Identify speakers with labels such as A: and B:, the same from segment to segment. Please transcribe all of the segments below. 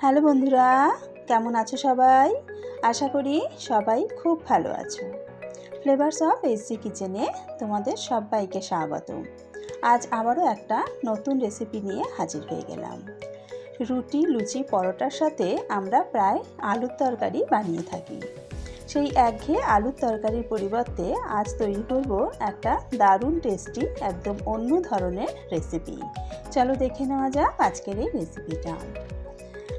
A: Hello বন্ধুরা, কেমন আছো সবাই? আশা করি সবাই খুব ভালো আছো। ফ্লেভারস অফ এসি কিচেনে তোমাদের সবাইকে স্বাগত। আজ আবারও একটা নতুন রেসিপি নিয়ে হাজির হয়ে গেলাম। রুটি, লুচি, পরোটার সাথে আমরা প্রায় আলুর তরকারি বানিয়ে থাকি। সেই একঘেয়ে আলুর তরকারির পরিবর্তে আজ তৈরি করব একটা দারুণ টেস্টি, একদম অন্য ধরনের রেসিপি। চলো দেখে নেওয়া যাক আজকের এই রেসিপিটা।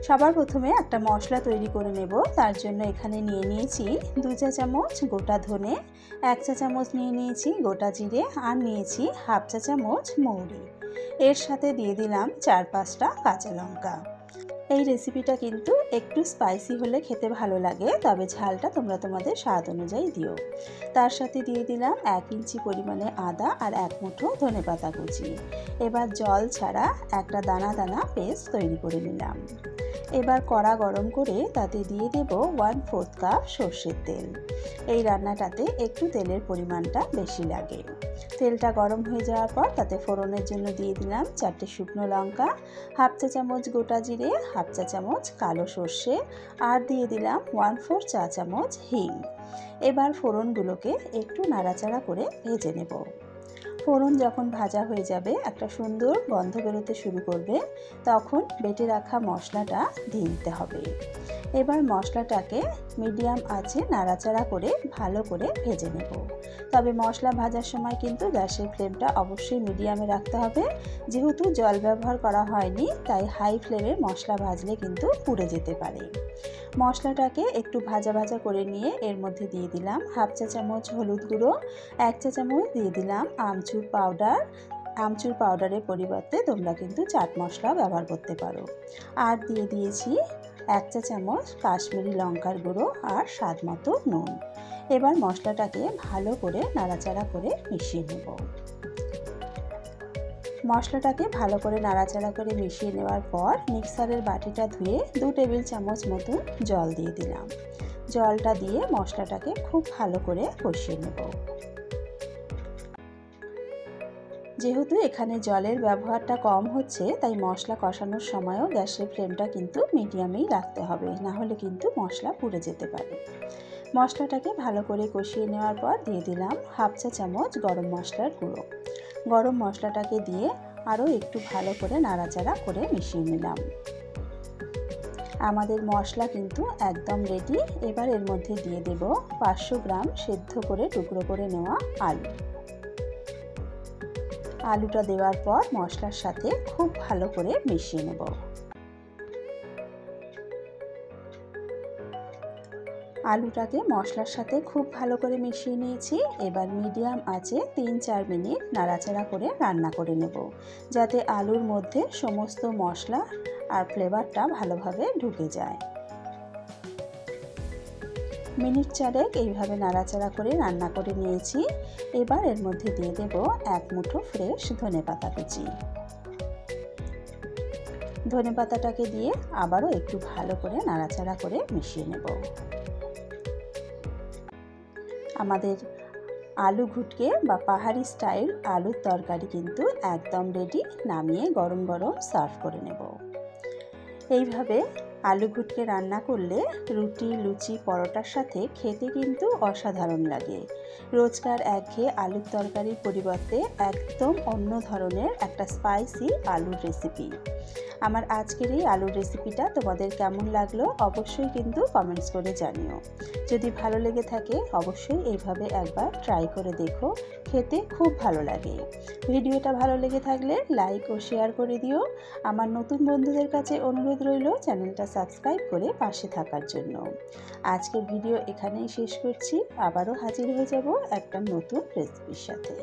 A: সবার প্রথমে একটা মশলা তৈরি করে নেব। তার জন্য এখানে নিয়ে নিয়েছি 2 চা চামচ গোটা ধনে, 1 চা চামচ নিয়ে নিয়েছি গোটা জিরে, আর নিয়েছি হাফ চা চামচ মৌরি। এর সাথে দিয়ে দিলাম 4-5টা কাঁচা লঙ্কা। এই রেসিপিটা কিন্তু একটু স্পাইসি হলে খেতে ভালো লাগে, তবে ঝালটা তোমরা তোমাদের স্বাদ অনুযায়ী দিও। তার সাথে দিয়ে দিলাম 1 ইঞ্চি পরিমাণে আদা আর 1 মুঠো ধনেপাতা কুচি। এবার জল ছাড়া একটা দানা দানা পেস্ট তৈরি করে নিলাম। এবার কড়া গরম করে তাতে দিয়ে দেব 1/4 কাপ সর্ষের তেল। এই রান্নাটাতে একটু তেলের পরিমাণটা বেশি লাগে। তেলটা গরম হয়ে যাওয়ার পর তাতে ফোড়নের জন্য দিয়ে দিলাম 4টে শুকনো লঙ্কা, হাফ চা চামচ গোটা জিরে, হাফ চা চামচ কালো সর্ষে, আর দিয়ে দিলাম 1/4 চা চামচ হিং। এবার ফোড়নগুলোকে একটু নাড়াচাড়া করে ভেজে নেব। ফোড়ন যখন ভাজা হয়ে যাবে, একটা সুন্দর গন্ধ বেরোতে শুরু করবে, তখন বেটে রাখা মশলাটা দিয়ে দিতে হবে। এবার মশলাটাকে মিডিয়াম আঁচে নাড়াচাড়া করে ভালো করে ভেজে নেব। তবে মশলা ভাজার সময় কিন্তু গ্যাসের ফ্লেমটা অবশ্যই মিডিয়ামে রাখতে হবে। যেহেতু জল ব্যবহার করা হয়নি, তাই হাই ফ্লেমে মশলা ভাজলে কিন্তু পুড়ে যেতে পারে। মশলাটাকে একটু ভাজা ভাজা করে নিয়ে এর মধ্যে দিয়ে দিলাম হাফ চা চামচ হলুদ গুঁড়ো, 1 চা চামচ দিয়ে দিলাম আমচুর পাউডার। আমচুর পাউডারের পরিবর্তে তোমরা কিন্তু চাট মশলা ব্যবহার করতে পারো। আর দিয়ে দিয়েছি 1 চা চামচ কাশ্মীরি লঙ্কার গুঁড়ো আর স্বাদ মতো নুন। এবার মশলাটাকে ভালো করে নাড়াচাড়া করে মিশিয়ে নেব। মশলাটাকে ভালো করে নাড়াচাড়া করে মিশিয়ে নেওয়ার পর মিক্সারের বাটিটা ধুয়ে 2 টেবিল চামচ মতন জল দিয়ে দিলাম। জলটা দিয়ে মশলাটাকে খুব ভালো করে কষিয়ে নেব। যেহেতু এখানে জলের ব্যবহারটা কম হচ্ছে, তাই মশলা কষানোর সময়ও গ্যাসের ফ্লেমটা কিন্তু মিডিয়ামেই রাখতে হবে, না হলে কিন্তু মশলা পুড়ে যেতে পারে। মশলাটাকে ভালো করে কষিয়ে নেওয়ার পর দিয়ে দিলাম হাফ চা চামচ গরম মশলার গুঁড়ো। গরম মশলাটাকে দিয়ে আরও একটু ভালো করে নাড়াচাড়া করে মিশিয়ে নিলাম। আমাদের মশলা কিন্তু একদম রেডি। এবার এর মধ্যে দিয়ে দেব 500 গ্রাম সেদ্ধ করে টুকরো করে নেওয়া আলু। আলুটা দেওয়ার পর মশলার সাথে খুব ভালো করে মিশিয়ে নেব। আলুটাকে মশলার সাথে খুব ভালো করে মিশিয়ে নিয়েছি। এবার মিডিয়াম আঁচে 3-4 মিনিট নাড়াচাড়া করে রান্না করে নেব, যাতে আলুর মধ্যে সমস্ত মশলা আর ফ্লেভারটা ভালোভাবে ঢুকে যায়। মিনিট 4 এইভাবে নাড়াচাড়া করে রান্না করে নিয়েছি। এবার এর মধ্যে দিয়ে দেব 1 মুঠো ফ্রেশ ধনেপাতা কুচি। ধনেপাতাটাকে দিয়ে আবারও একটু ভালো করে নাড়াচাড়া করে মিশিয়ে নেব। আমাদের আলু ঘুটকে বা পাহাড়ি স্টাইল আলুর তরকারি কিন্তু একদম রেডি। নামিয়ে গরম গরম সার্ভ করে নেব। এইভাবে আলু ঘুটকে রান্না করলে রুটি, লুচি, পরোটার সাথে খেতে কিন্তু অসাধারণ লাগে। রোজকার একঘেয়ে আলুর তরকারির পরিবর্তে একদম অন্য ধরনের একটা স্পাইসি আলুর রেসিপি। আমার আজকের এই আলুর রেসিপিটা তোমাদের কেমন লাগলো অবশ্যই কিন্তু কমেন্টস করে জানিও। যদি ভালো লেগে থাকে অবশ্যই এইভাবে একবার ট্রাই করে দেখো, খেতে খুব ভালো লাগে। ভিডিওটা ভালো লেগে থাকলে লাইক ও শেয়ার করে দিও। আমার নতুন বন্ধুদের কাছে অনুরোধ রইল চ্যানেলটা সাবস্ক্রাইব করে পাশে থাকার জন্য। আজকের ভিডিও এখানেই শেষ করছি। আবারও হাজির হয়ে যাব একটা নতুন রেসিপির সাথে।